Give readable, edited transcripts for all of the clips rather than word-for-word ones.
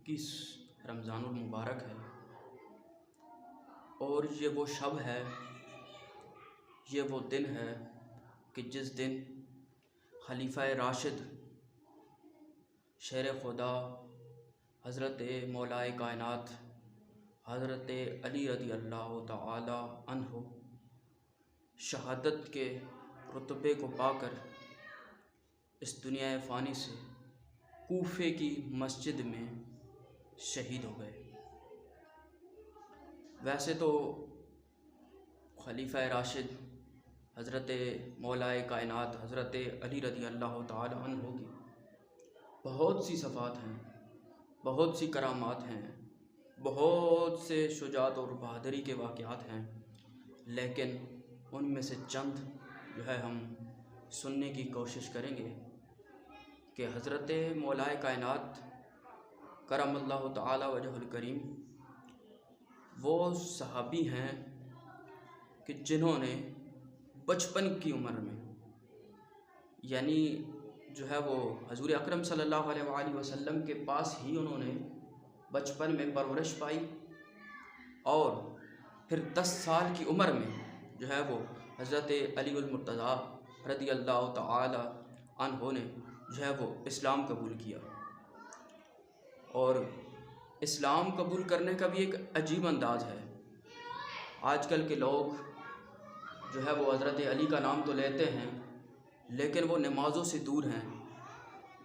21 रमज़ानुल मुबारक है और ये वो शब है, ये वो दिन है कि जिस दिन खलीफा राशिद शेर खुदा हज़रत मौलाए कायनात हज़रत अली रज़ी अल्लाह तआला अन्हु शहादत के रुतबे को पाकर इस दुनिया फ़ानी से कूफे की मस्जिद में शहीद हो गए। वैसे तो खलीफा राशिद हज़रत मौलाए कायनात हज़रत अली रज़ी अल्लाह तआला अन्हु की बहुत सी सफ़ात हैं, बहुत सी करामात हैं, बहुत से शुजाअत और बहादुरी के वाक़यात हैं, लेकिन उनमें से चंद जो है हम सुनने की कोशिश करेंगे कि हज़रत मौलाए कायनात करमल्लाहु तआला वजहुल करीम वो सहाबी हैं कि जिन्होंने बचपन की उम्र में यानी जो है वो हज़ूर अकरम सल्लल्लाहु अलैहि वसल्लम के पास ही उन्होंने बचपन में परवरिश पाई और फिर 10 साल की उम्र में जो है वो हज़रत अलीउल मुर्तज़ा रज़ी अल्लाह तआला अन्हु ने जो है वो इस्लाम कबूल किया। और इस्लाम कबूल करने का भी एक अजीब अंदाज़ है। आजकल के लोग जो है वो हज़रत अली का नाम तो लेते हैं लेकिन वो नमाज़ों से दूर हैं।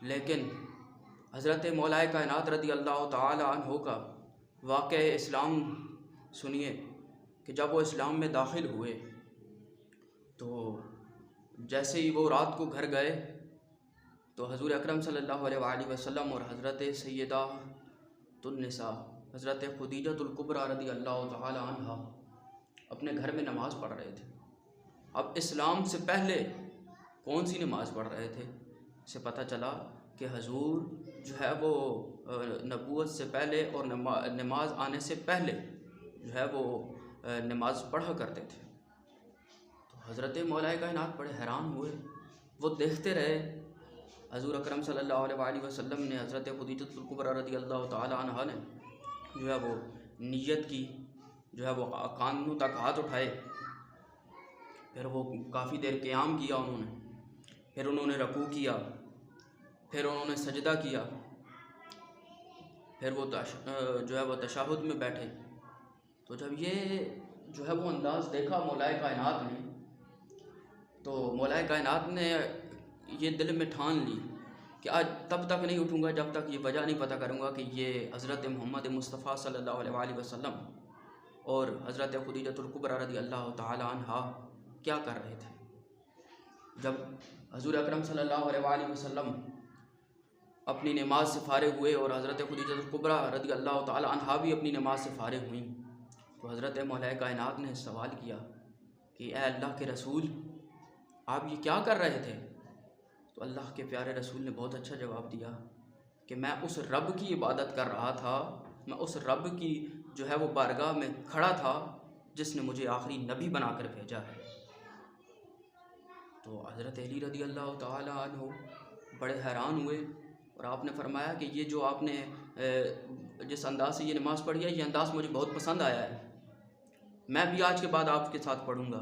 लेकिन हज़रत मौलाए कायनात रज़ी अल्लाह तआला अन्हु का वाक़या इस्लाम सुनिए कि जब वो इस्लाम में दाखिल हुए तो जैसे ही वो रात को घर गए तो हज़ूर अकरम सल्लल्लाहु अलैहि वसल्लम और हज़रत सैयदातुन्निसा हज़रत खुदीजतुल कुबरा रज़ी अल्लाह तआला अन्हा अपने घर में नमाज़ पढ़ रहे थे। अब इस्लाम से पहले कौन सी नमाज़ पढ़ रहे थे से पता चला कि हजूर जो है वो नबूवत से पहले और नमाज आने से पहले जो है वो नमाज़ पढ़ा करते थे। तो हज़रत मौलाए कायनात बड़े हैरान हुए, वो देखते रहे। हज़ूर अकरम सल्लल्लाहु अलैहि वसल्लम ने हज़रत खुदीजतुल कुबरा रज़ी अल्लाह तआला अन्हा ने जो है वो नियत की, जो है वो कानों तक हाथ उठाए, फिर वो काफ़ी देर क़याम किया उन्होंने, फिर उन्होंने रकू किया, फिर उन्होंने सजदा किया, फिर वो जो है वो तशहुद में बैठे। तो जब ये जो है वो अंदाज़ देखा मौलाए कायनात ने, तो मौलाए कायनात ने ये दिल में ठान ली कि आज तब तक नहीं उठूँगा जब तक ये वजह नहीं पता करूँगा कि ये हज़रत मोहम्मद मुस्तफ़ा सल्लल्लाहु अलैहि वसल्लम और हज़रत खुदीजतुल कुबरा रज़ी अल्लाह तआला अन्हा क्या कर रहे थे। जब हज़ूर अकरम सल्लल्लाहु अलैहि वसल्लम अपनी नमाज से फ़ारिग़ हुए और हज़रत खुदीजतुल कुबरा रज़ी अल्लाह तआला अन्हा भी अपनी नमाज से फ़ारिग़ हुई, तो हज़रत मौलाए कायनात ने सवाल किया कि ए अल्लाह के रसूल, आप ये क्या कर रहे थे। तो अल्लाह के प्यारे रसूल ने बहुत अच्छा जवाब दिया कि मैं उस रब की इबादत कर रहा था, मैं उस रब की जो है वो बारगाह में खड़ा था जिसने मुझे आखिरी नबी बनाकर भेजा है। तो हज़रत अली रज़ी अल्लाह तआला अन्हु बड़े हैरान हुए और आपने फरमाया कि ये जो आपने जिस अंदाज़ से ये नमाज़ पढ़ी है, ये अंदाज़ मुझे बहुत पसंद आया है, मैं भी आज के बाद आपके साथ पढ़ूँगा।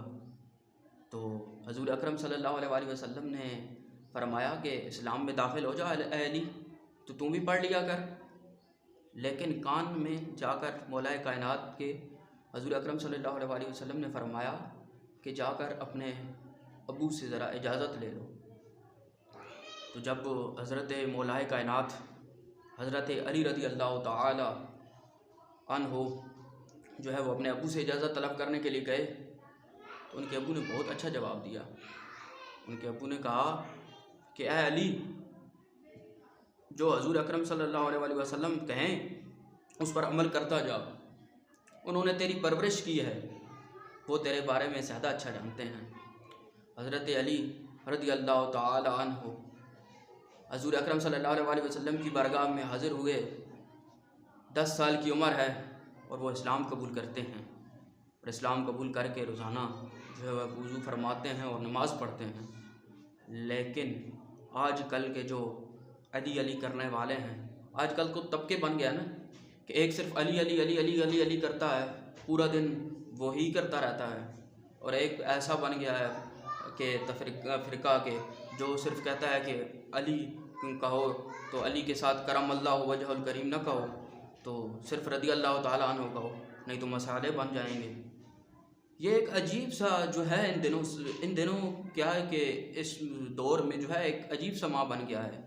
तो हज़ूर अकरम सल्लल्लाहु अलैहि वसल्लम ने फरमाया कि इस्लाम में दाखिल हो जा अली, तो तू भी पढ़ लिया कर। लेकिन कान में जाकर मौलाए कायनात के हज़ूर अकरम सल्लल्लाहु अलैहि वसल्लम ने फरमाया कि जाकर अपने अबू से ज़रा इजाज़त ले लो। तो जब हज़रत मौलाए कायनात हज़रत अली रज़ी अल्लाह तआला अन्हु जो है वो अपने अबू से इजाज़त तलब करने के लिए गए, तो उनके अबू ने बहुत अच्छा जवाब दिया। उनके अबू ने कहा कि ए अली, जो हज़ूर अकरम सल्लल्लाहु अलैहि वसल्लम कहें उस पर अमल करता जा, उन्होंने तेरी परवरिश की है, वो तेरे बारे में ज़्यादा अच्छा जानते हैं। हज़रत अली रज़ी अल्लाह तआला अन्हु हज़ूर अकरम सल्लल्लाहु अलैहि वसल्लम की बारगाह में हाज़िर हुए, 10 साल की उम्र है और वो इस्लाम कबूल करते हैं। और इस्लाम कबूल करके रोज़ाना जो है वह वज़ू फरमाते हैं और नमाज़ पढ़ते हैं। लेकिन आज कल के जो अली अली करने वाले हैं आजकल को तबके बन गया ना कि एक सिर्फ अली अली अली अली अली अली करता है, पूरा दिन वही करता रहता है, और एक ऐसा बन गया है कि फ़िरका के जो सिर्फ कहता है कि अली कहो तो अली के साथ करम अल्लाह वजहुल करीम न कहो, तो सिर्फ रदी अल्लाह ताला अन्हु कहो, नहीं तो मसाले बन जाएंगे। ये एक अजीब सा जो है इन दिनों क्या है कि इस दौर में जो है एक अजीब सा माँ बन गया है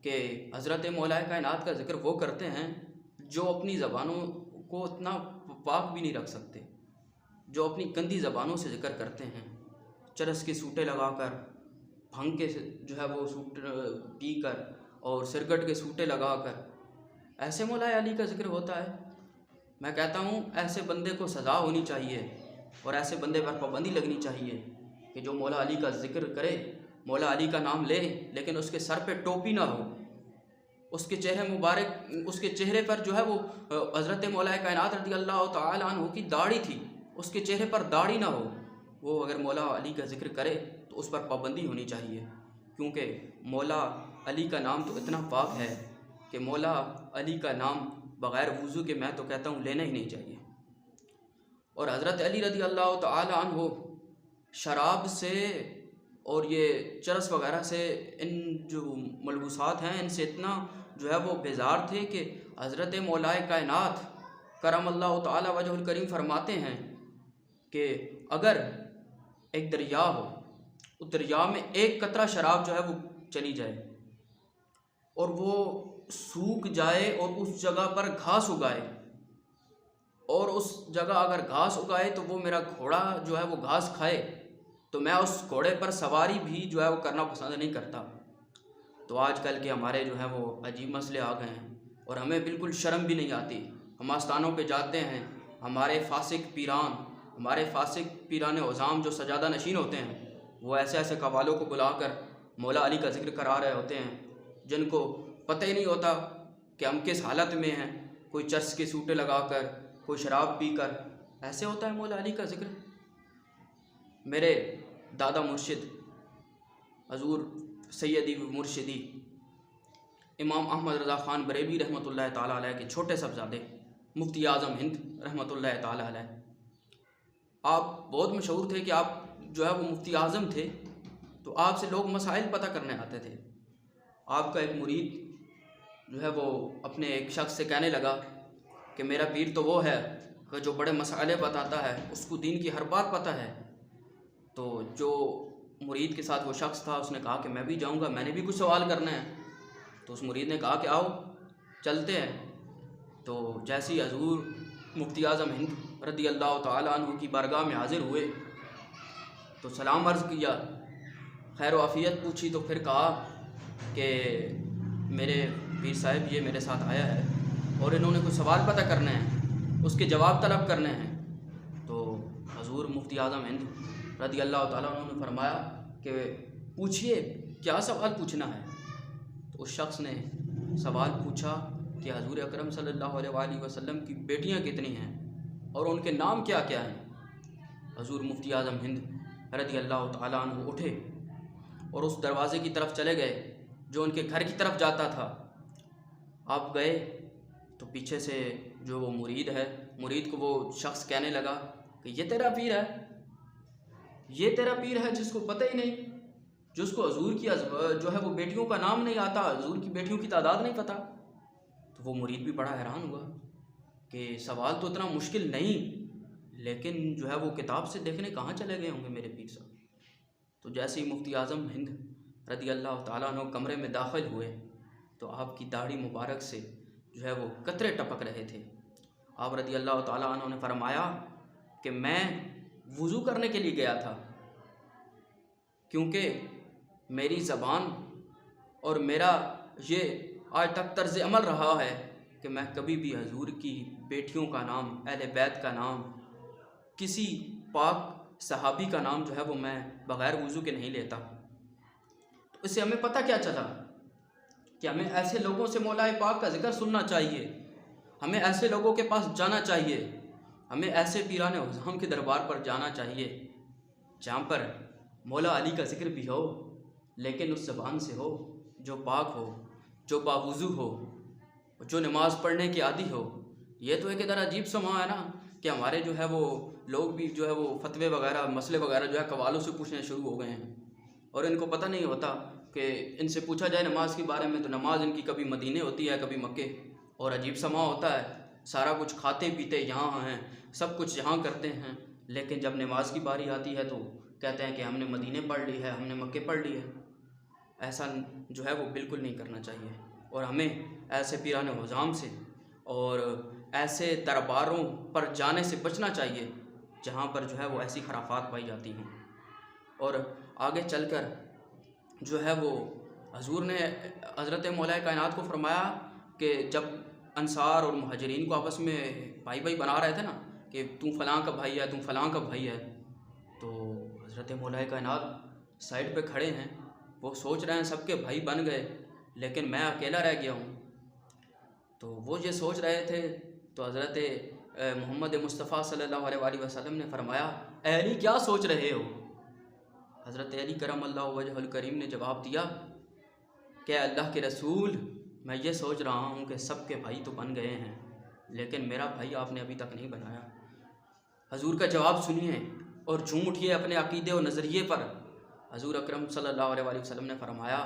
कि हज़रत मौलाए कायनात का ज़िक्र वो करते हैं जो अपनी ज़बानों को इतना पाक भी नहीं रख सकते, जो अपनी गंदी ज़बानों से ज़िक्र करते हैं, चरस के सूटे लगाकर, भंग के जो है वो सूट पी कर और सिरकट के सूटे लगाकर ऐसे मौलाए अली का ज़िक्र होता है। मैं कहता हूँ ऐसे बंदे को सज़ा होनी चाहिए और ऐसे बंदे पर पाबंदी लगनी चाहिए कि जो मौला अली का ज़िक्र करे, मौला अली का नाम ले, लेकिन उसके सर पे टोपी ना हो, उसके चेहरे मुबारक, उसके चेहरे पर जो है वो हज़रत मौलाए कायनात रज़ी अल्लाह तआला अन्हु की दाढ़ी थी, उसके चेहरे पर दाढ़ी ना हो। वो अगर मौला अली का ज़िक्र करे तो उस पर पाबंदी होनी चाहिए, क्योंकि मौला अली का नाम तो इतना पाक है कि मौला अली का नाम बग़ैर वज़ू के मैं तो कहता हूँ लेना ही नहीं चाहिए। और हज़रत अली रज़ी अल्लाह तआला अन्हु शराब से और ये चरस वगैरह से, इन जो मलबूसात हैं इनसे इतना जो है वो बेजार थे कि हज़रत मौलाए कायनात करम अल्लाह तआला वजहुल करीम फरमाते हैं कि अगर एक दरिया हो, उस दरिया में एक कतरा शराब जो है वो चली जाए और वो सूख जाए और उस जगह पर घास उगाए, और उस जगह अगर घास उगाए तो वो मेरा घोड़ा जो है वो घास खाए, तो मैं उस घोड़े पर सवारी भी जो है वो करना पसंद नहीं करता। तो आजकल के हमारे जो है वो अजीब मसले आ गए हैं और हमें बिल्कुल शर्म भी नहीं आती। हम आस्थानों पे जाते हैं, हमारे फासिक पीरान उज़ाम जो सजादा नशीन होते हैं वो ऐसे ऐसे कवालों को बुलाकर मौला अली का ज़िक्र करा रहे होते हैं, जिनको पता ही नहीं होता कि हम किस हालत में हैं। कोई चर्च के सूटे लगाकर, कोई शराब पीकर, ऐसे होता है मौला अली का ज़िक्र। मेरे दादा मुर्शिद हजूर सैयदी मुर्शिदी इमाम अहमद रज़ा ख़ान बरेलवी रहमतुल्लाह ताला अलैह के छोटे साहबज़ादे मुफ्ती आज़म हिंद रहमतुल्लाह ताला अलैह, आप बहुत मशहूर थे कि आप जो है वो मुफ्ती आज़म थे, तो आपसे लोग मसाइल पता करने आते थे। आपका एक मुरीद जो है वो अपने एक शख्स से कहने लगा कि मेरा पीर तो वो है कि जो बड़े मसाइले बताता है, उसको दीन की हर बात पता है। तो जो मुरीद के साथ वो शख्स था उसने कहा कि मैं भी जाऊंगा, मैंने भी कुछ सवाल करने हैं। तो उस मुरीद ने कहा कि आओ चलते हैं। तो जैसे ही हजूर मुफ्ती आज़म हिंद रज़ी अल्लाह तआला अन्हु की बारगाह में हाजिर हुए तो सलाम अर्ज़ किया, खैर आफ़ियत पूछी, तो फिर कहा कि मेरे पीर साहब ये मेरे साथ आया है और इन्होंने कुछ सवाल पता करने हैं, उसके जवाब तलब करने हैं। तो हजूर मुफ्ती आज़म हिंद रज़ी अल्लाह तआला अन्हु ने फरमाया कि पूछिए क्या सवाल पूछना है। तो उस शख्स ने सवाल पूछा कि हजूर अकरम सल्लल्लाहु अलैहि वसल्लम की बेटियां कितनी हैं और उनके नाम क्या क्या हैं। हजूर मुफ्ती आज़म हिंद रज़ी अल्लाह तआला अन्हु उठे और उस दरवाज़े की तरफ चले गए जो उनके घर की तरफ जाता था। आप गए तो पीछे से जो वो मुरीद को वो शख्स कहने लगा कि ये तेरा पीर है, ये तेरा पीर है जिसको पता ही नहीं, जिसको हजूर की जो है वो बेटियों का नाम नहीं आता, हजूर की बेटियों की तादाद नहीं पता। तो वो मुरीद भी बड़ा हैरान हुआ कि सवाल तो इतना मुश्किल नहीं, लेकिन जो है वो किताब से देखने कहाँ चले गए होंगे मेरे पीर साहब। तो जैसे ही मुफ्ती आज़म हिंद रज़ी अल्लाह तआला अन्हु कमरे में दाखिल हुए तो आपकी दाढ़ी मुबारक से जो है वो कतरे टपक रहे थे। आप रज़ी अल्लाह तआला अन्हु ने फरमाया कि मैं वज़ू करने के लिए गया था, क्योंकि मेरी ज़बान और मेरा ये आज तक तर्ज़ अमल रहा है कि मैं कभी भी हजूर की बेटियों का नाम, अहले बैत का नाम, किसी पाक सहाबी का नाम जो है वो मैं बग़ैर वज़ू के नहीं लेता। तो इससे हमें पता क्या चला कि हमें ऐसे लोगों से मौलाए पाक का ज़िक्र सुनना चाहिए, हमें ऐसे लोगों के पास जाना चाहिए, हमें ऐसे पीराने उज़्ज़ाम के दरबार पर जाना चाहिए जहाँ पर मौला अली का ज़िक्र भी हो, लेकिन उस ज़बान से हो जो पाक हो, जो बावुज़ू हो, जो नमाज़ पढ़ने के आदी हो। ये तो एक इधर अजीब समा है ना कि हमारे जो है वो लोग भी जो है वो फतवे वगैरह मसले वगैरह जो है कवालों से पूछने शुरू हो गए हैं, और इनको पता नहीं होता कि इनसे पूछा जाए नमाज के बारे में तो नमाज इनकी कभी मदीने होती है कभी मक्के। और अजीब समा होता है, सारा कुछ खाते पीते यहाँ हैं, सब कुछ यहाँ करते हैं, लेकिन जब नमाज की बारी आती है तो कहते हैं कि हमने मदीने पढ़ ली है, हमने मक्के पढ़ ली है। ऐसा जो है वो बिल्कुल नहीं करना चाहिए, और हमें ऐसे पीराने हुज़ाम से और ऐसे दरबारों पर जाने से बचना चाहिए जहाँ पर जो है वो ऐसी खराफात पाई जाती हैं। और आगे चलकर जो है वो हजूर ने हज़रत मौला कायनात को फरमाया कि जब अंसार और मुहाजिरीन को आपस में भाई भाई बना रहे थे ना कि तू फ़लाँ का भाई है, तू फ़लाँ का भाई है, तो हज़रत मौला कायनात साइड पे खड़े हैं, वो सोच रहे हैं सबके भाई बन गए लेकिन मैं अकेला रह गया हूँ। तो वो ये सोच रहे थे तो हज़रत मोहम्मद मुस्तफ़ा सल्लल्लाहु अलैहि वसल्लम ने फरमाया, ए अली क्या सोच रहे हो? हज़रत अली करमल्लाहु वजहुल करीम ने जवाब दिया कि अल्लाह के रसूल, मैं ये सोच रहा हूँ कि सबके भाई तो बन गए हैं लेकिन मेरा भाई आपने अभी तक नहीं बनाया। हजूर का जवाब सुनिए और झूम उठिए अपने अकीदे और नज़रिए पर। हजूर अकरम सल्लल्लाहु अलैहि वसल्लम ने फरमाया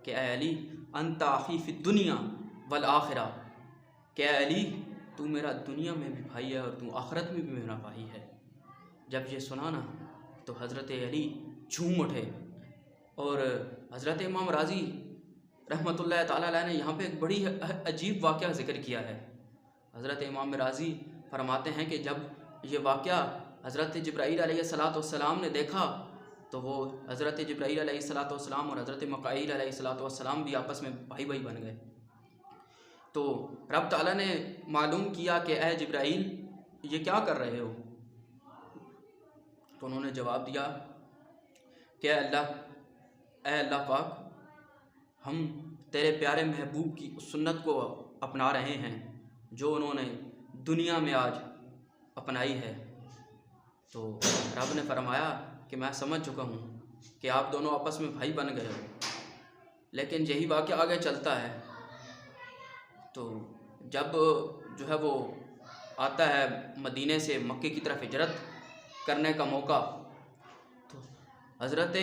कि ए अली अंता अखी फी दुनिया वल आखिरा, कि ए अली तू मेरा दुनिया में भी भाई है और तू आखिरत में भी मेरा भाई है। जब ये सुना ना तो हज़रत अली झूम उठे। और हज़रत इमाम राज़ी रहमतुल्लाह ताला अलैह ने यहाँ पे एक बड़ी अजीब वाक़या ज़िक्र किया है। हज़रत इमाम राज़ी फरमाते हैं कि जब ये वाक़या हज़रत जिब्राईल अलैहिस्सलाम ने देखा तो वो हज़रत जिब्राईल अलैहिस्सलाम और हज़रत मकाईल अलैहिस्सलाम भी आपस में भाई भाई बन गए। तो रब ताला ने मालूम किया कि ए जिब्राईल ये क्या कर रहे हो? तो उन्होंने जवाब दिया कि अल्लाह पाक, हम तेरे प्यारे महबूब की सुन्नत को अपना रहे हैं जो उन्होंने दुनिया में आज अपनाई है। तो रब ने फरमाया कि मैं समझ चुका हूँ कि आप दोनों आपस में भाई बन गए हो, लेकिन यही वाक़या आगे चलता है। तो जब जो है वो आता है मदीने से मक्के की तरफ हिजरत करने का मौका, तो हज़रत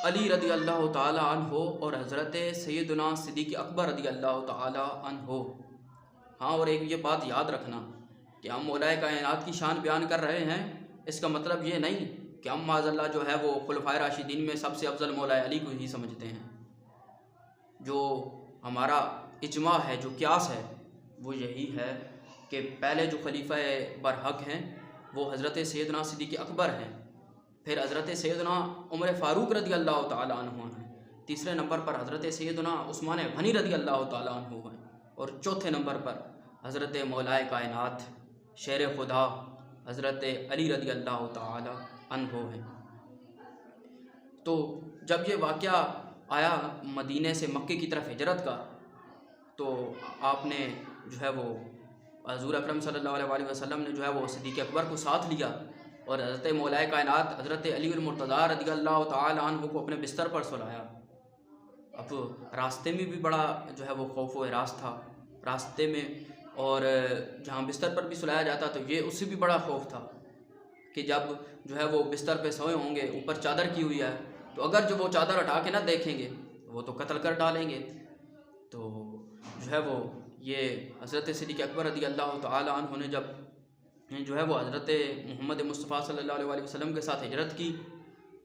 अली रदी अल्लाह ताला अन्हो और हज़रत सैयदना सिद्दीक़ अकबर रदी अल्लाह ताला अन्हो, हाँ, और एक ये बात याद रखना कि हम मौलाए कायनात की शान बयान कर रहे हैं, इसका मतलब ये नहीं कि हम माज़अल्लाह जो है वो खुलफ़ाए राशिदीन में सबसे अफजल मौला अली को ही समझते हैं। जो हमारा इजमा है, जो क्यास है, वो यही है कि पहले जो खलीफा बरहक हैं वो हज़रत सैयदना सिद्दीक़ अकबर हैं, फिर हज़रत सैयदना उमर फ़ारूक रदी अल्लाह ताला अन्हु हैं, तीसरे नंबर पर हज़रत सैयदना उस्मान गनी रदी अल्लाह ताला अन्हु हैं, और चौथे नंबर पर हज़रत मौलाए कायनात शेर खुदा हज़रत अली रदी अल्लाह ताला अन्हु हैं। तो जब ये वाक़या आया मदीने से मक्के की तरफ हिजरत का, तो आपने जो है वो हज़ूर अकरम सल्लल्लाहु अलैहि वसल्लम ने जो है वो सिद्दीक़ अकबर को साथ लिया और हज़रत मौलाए कायनात हज़रत अली मुर्तज़ा रज़ी अल्लाह तआला अन्हु को अपने बिस्तर पर सुलाया। अब रास्ते में भी बड़ा जो है वो खौफ व हिरास था रास्ते में, और जहाँ बिस्तर पर भी सुलाया जाता तो ये उससे भी बड़ा खौफ था कि जब जो है वो बिस्तर पे सोए होंगे, ऊपर चादर की हुई है, तो अगर जो वो चादर हटा के ना देखेंगे वो तो कत्ल कर डालेंगे। तो जो है वो ये हज़रत सिद्दीक़ अकबर रज़ी अल्लाह तआला अन्हु ने जब जो है वो हज़रत मोहम्मद मुस्तफ़ा सल्लल्लाहु अलैहि वसल्लम के साथ हिजरत की,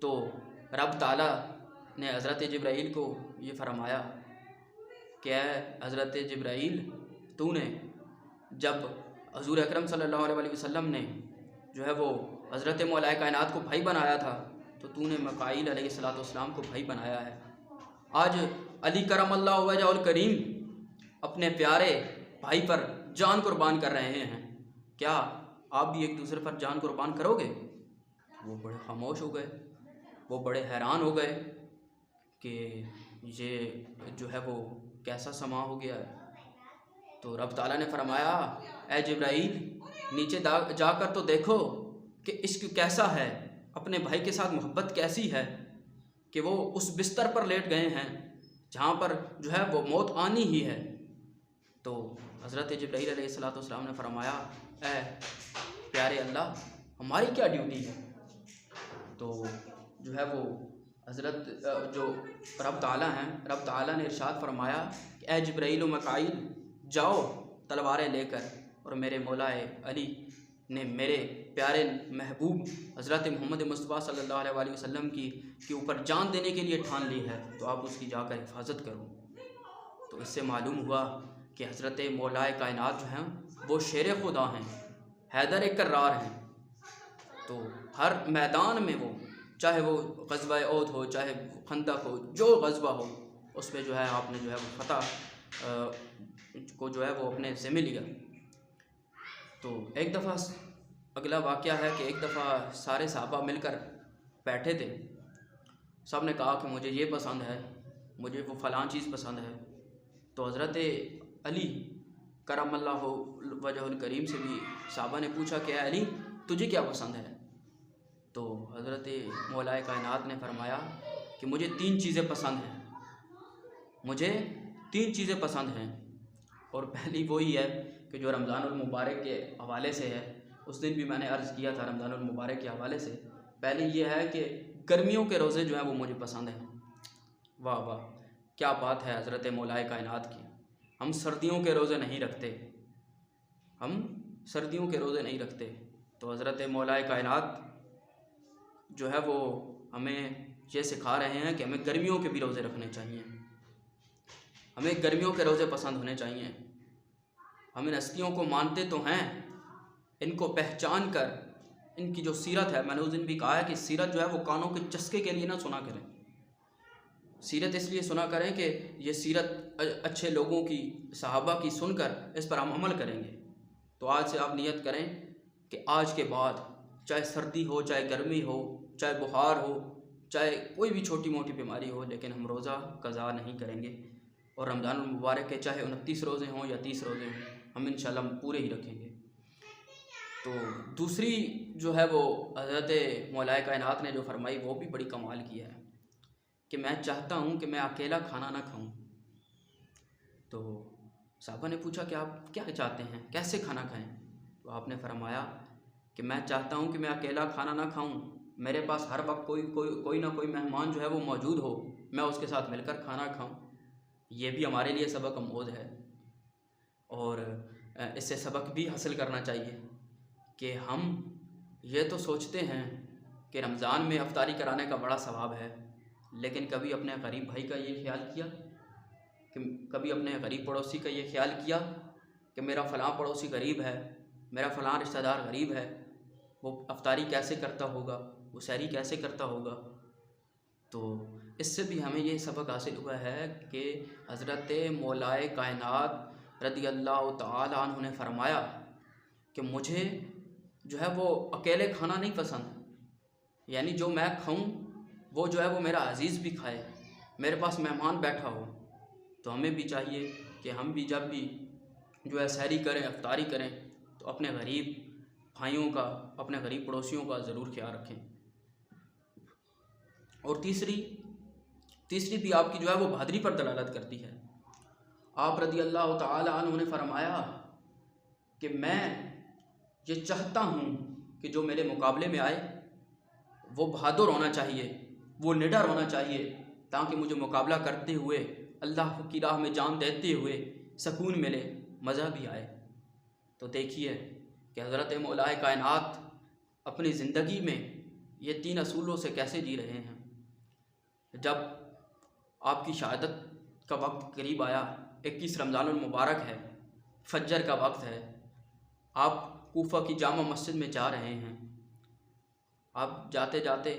तो रब ताला ने हज़रत जिब्राईल को ये फरमाया कि हज़रत जिब्राईल, तूने जब हज़ूर अकरम सल्लल्लाहु अलैहि वसल्लम ने जो है वो हज़रत मौलाए कायनात को भाई बनाया था, तो तूने मकाईल अलैहिस्सलाम को भाई बनाया है। आज अली करमल्लाहु वजहुल करीम अपने प्यारे भाई पर जान कुर्बान कर रहे हैं, क्या आप भी एक दूसरे पर जान कुर्बान करोगे? वो बड़े खामोश हो गए, वो बड़े हैरान हो गए कि ये जो है वो कैसा समा हो गया है। तो रब ताला ने फरमाया, ए जिब्राईल नीचे जाकर तो देखो कि इश्क कैसा है, अपने भाई के साथ मोहब्बत कैसी है कि वो उस बिस्तर पर लेट गए हैं जहाँ पर जो है वो मौत आनी ही है। तो हज़रत जिब्राईल अलैहिस्सलाम ने फरमाया, ऐ प्यारे अल्लाह, हमारी क्या ड्यूटी है? तो जो है वो हज़रत जो रब ताला हैं, रब ताला ने इरशाद फरमाया कि ए जिब्राईल व मकाईल, जाओ तलवारें लेकर, और मेरे मौलाए अली ने मेरे प्यारे महबूब हज़रत मोहम्मद मुस्तफ़ा सल्लल्लाहु अलैहि वसल्लम की के ऊपर जान देने के लिए ठान ली है, तो आप उसकी जाकर हिफाजत करो। तो इससे मालूम हुआ कि हज़रत मौलाए कायनात जो हैं वो शेर खुदा हैं, हैदर कर्रार हैं। तो हर मैदान में वो, चाहे वो ग़ज़वा ओहद हो, चाहे खंदक हो, जो ग़ज़वा हो, उसमें जो है आपने जो है वो फ़तह को जो है वो अपने ज़िम्मे लिया। तो एक दफ़ा अगला वाक़या है कि एक दफ़ा सारे सहाबा मिलकर बैठे थे। सब ने कहा कि मुझे ये पसंद है, मुझे वो फ़लाँ चीज़ पसंद है। तो हज़रत अली करमल्लाहु वजहुल करीम से भी सहाबा ने पूछा कि अली, तुझे क्या पसंद है? तो हज़रत मौलाए कायनात ने फरमाया कि मुझे 3 चीज़ें पसंद हैं, मुझे 3 चीज़ें पसंद हैं। और पहली वही है कि जो रमज़ानुल मुबारक के हवाले से है, उस दिन भी मैंने अर्ज़ किया था रमज़ानुल मुबारक के हवाले से। पहली ये है कि गर्मियों के रोज़े जो हैं वो मुझे पसंद हैं। वाह वाह, क्या बात है हज़रत मौलाए कायनात की। हम सर्दियों के रोज़े नहीं रखते, हम सर्दियों के रोज़े नहीं रखते। तो हज़रत मौलाए कायनात जो है वो हमें ये सिखा रहे हैं कि हमें गर्मियों के भी रोज़े रखने चाहिए, हमें गर्मियों के रोज़े पसंद होने चाहिए। हम इन हस्तियों को मानते तो हैं, इनको पहचान कर इनकी जो सीरत है, मैंने उस दिन भी कहा है कि सीरत जो है वो कानों के चस्के के लिए ना सुना करें। सीरत इसलिए सुना करें कि ये सीरत अच्छे लोगों की, सहाबा की सुनकर इस पर हम अमल करेंगे। तो आज से आप नियत करें कि आज के बाद चाहे सर्दी हो, चाहे गर्मी हो, चाहे बुखार हो, चाहे कोई भी छोटी मोटी बीमारी हो, लेकिन हम रोज़ा कज़ा नहीं करेंगे। और रमज़ानुल मुबारक के चाहे 29 रोज़े हों या 30 रोज़े हों, हम इंशाल्लाह पूरे ही रखेंगे। तो दूसरी जो है वो हज़रत मौलाए कायनात ने जो फरमाई वो भी बड़ी कमाल की है कि मैं चाहता हूँ कि मैं अकेला खाना ना खाऊँ। तो साहबा ने पूछा कि आप क्या चाहते हैं, कैसे खाना खाएं? तो आपने फरमाया कि मैं चाहता हूँ कि मैं अकेला खाना ना खाऊँ, मेरे पास हर वक्त कोई ना कोई मेहमान जो है वो मौजूद हो, मैं उसके साथ मिलकर खाना खाऊँ। ये भी हमारे लिए सबक आमोज़ है, और इससे सबक भी हासिल करना चाहिए कि हम ये तो सोचते हैं कि रमज़ान में अफ्तारी कराने का बड़ा सवाब है, लेकिन कभी अपने गरीब भाई का ये ख्याल किया, कि कभी अपने गरीब पड़ोसी का ये ख्याल किया कि मेरा फ़लाँ पड़ोसी गरीब है, मेरा फ़लाँ रिश्तेदार गरीब है, वो अफ्तारी कैसे करता होगा, वो सहरी कैसे करता होगा? तो इससे भी हमें ये सबक हासिल हुआ है कि हज़रत मौलाए कायनात रज़ी अल्लाह तआला अन्हु ने फरमाया कि मुझे जो है वो अकेले खाना नहीं पसंद, यानी जो मैं खाऊं वो जो है वो मेरा अजीज़ भी खाए, मेरे पास मेहमान बैठा हो। तो हमें भी चाहिए कि हम भी जब भी जो है सहरी करें, अफ्तारी करें, तो अपने गरीब भाइयों का, अपने गरीब पड़ोसियों का ज़रूर ख्याल रखें। और तीसरी भी आपकी जो है वो बहादुरी पर दलालत करती है। आप रज़ी अल्लाह तआला अन्हु ने फरमाया कि मैं ये चाहता हूँ कि जो मेरे मुकाबले में आए वो बहादुर होना चाहिए, वो निडर होना चाहिए, ताकि मुझे मुकाबला करते हुए, अल्लाह की राह में जान देते हुए सकून मिले, मज़ा भी आए। तो देखिए कि हज़रत मौलाए कायनात अपनी ज़िंदगी में ये 3 असूलों से कैसे जी रहे हैं। जब आपकी शहादत का वक्त करीब आया, 21 रमज़ानुल मुबारक है, फज्र का वक्त है, आप कूफा की जामा मस्जिद में जा रहे हैं, आप जाते जाते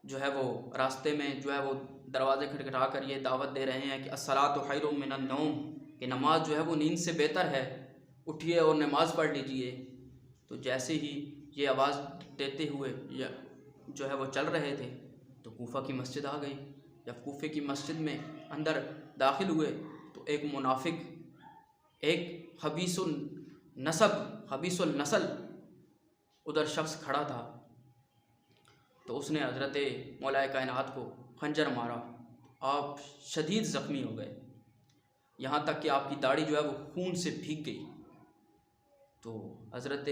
जो है वो रास्ते में जो है वो दरवाज़े खटखटा कर ये दावत दे रहे हैं कि अस्सलातु खैरुम मिनन नौम, कि नमाज जो है वो नींद से बेहतर है, उठिए और नमाज़ पढ़ लीजिए। तो जैसे ही ये आवाज़ देते हुए जो है वो चल रहे थे, तो कूफा की मस्जिद आ गई। जब कूफे की मस्जिद में अंदर दाखिल हुए तो एक मुनाफिक, एक खबीसुल नस्ल उधर शख्स खड़ा था। तो उसने हज़रत मौलाए कायनात को खंजर मारा, आप शदीद ज़ख्मी हो गए। यहाँ तक कि आपकी दाढ़ी जो है वो खून से भीग गई। तो हज़रत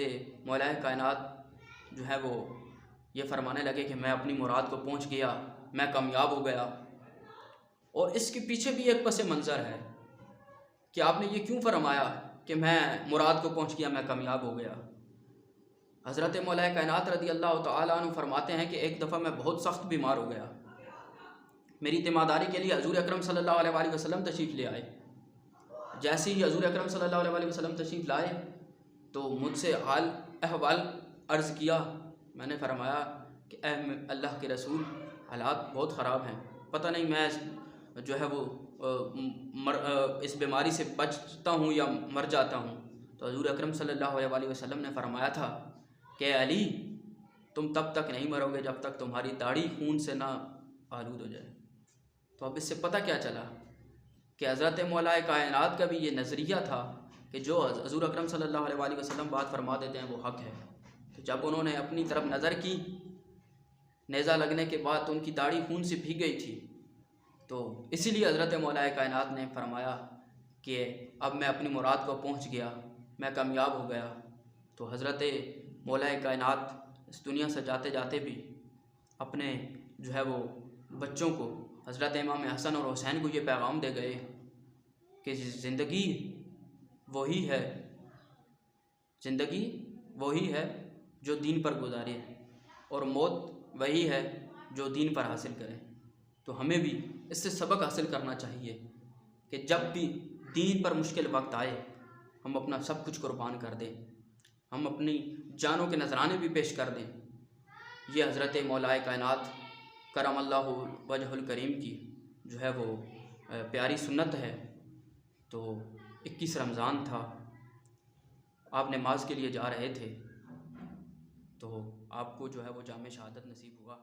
मौलाए कायनात जो है वो ये फरमाने लगे कि मैं अपनी मुराद को पहुँच गया, मैं कामयाब हो गया। और इसके पीछे भी एक पस मंज़र है कि आपने ये क्यों फरमाया कि मैं मुराद को पहुँच गया, मैं कामयाब हो गया। हज़रत मौलाए कायनात रज़ी अल्लाह तआला अन्हु फरमाते हैं कि एक दफ़ा मैं बहुत सख्त बीमार हो गया। मेरी तीमारदारी के लिए हज़ूर अकरम सल्लल्लाहु अलैहि वसल्लम तशरीफ़ ले आए। जैसे ही हज़ूर अकरम सल्लल्लाहु अलैहि वसल्लम तशरीफ़ लाए तो मुझसे हाल अहवाल अर्ज़ किया। मैंने फरमाया कि अल्लाह के रसूल, हालात बहुत ख़राब हैं, पता नहीं मैं जो है वो इस बीमारी से बचता हूँ या मर जाता हूँ। तो हज़ूर अकरम सल्लल्लाहु अलैहि वसल्लम ने फरमाया था कि अली, तुम तब तक नहीं मरोगे जब तक तुम्हारी दाढ़ी खून से ना आलूद हो जाए। तो अब इससे पता क्या चला कि हज़रत मौलाए कायनात का भी ये नज़रिया था कि जो हज़ूर अकरम सल्लल्लाहु अलैहि वसल्लम बात फरमा देते हैं वो हक़ है। तो जब उन्होंने अपनी तरफ नज़र की, नेज़ा लगने के बाद तो उनकी दाढ़ी खून से भीग गई थी। तो इसीलिए हज़रत मौलाए कायनात ने फरमाया कि अब मैं अपनी मुराद को पहुँच गया, मैं कामयाब हो गया। तो हज़रत मौलाए कायनात इस दुनिया से जाते जाते भी अपने जो है वो बच्चों को, हज़रत इमाम हसन और हुसैन को ये पैगाम दे गए कि ज़िंदगी वही है, ज़िंदगी वही है जो दीन पर गुजारे, और मौत वही है जो दीन पर हासिल करे। तो हमें भी इससे सबक हासिल करना चाहिए कि जब भी दीन पर मुश्किल वक्त आए हम अपना सब कुछ कुर्बान कर दें, हम अपनी जानों के नजराने भी पेश कर दें। ये हज़रत मौलाए कायनात करमल्लाहु वजहुल करीम की जो है वो प्यारी सुन्नत है। तो 21 रमज़ान था, आप नमाज के लिए जा रहे थे, तो आपको जो है वो जामे शहादत नसीब हुआ।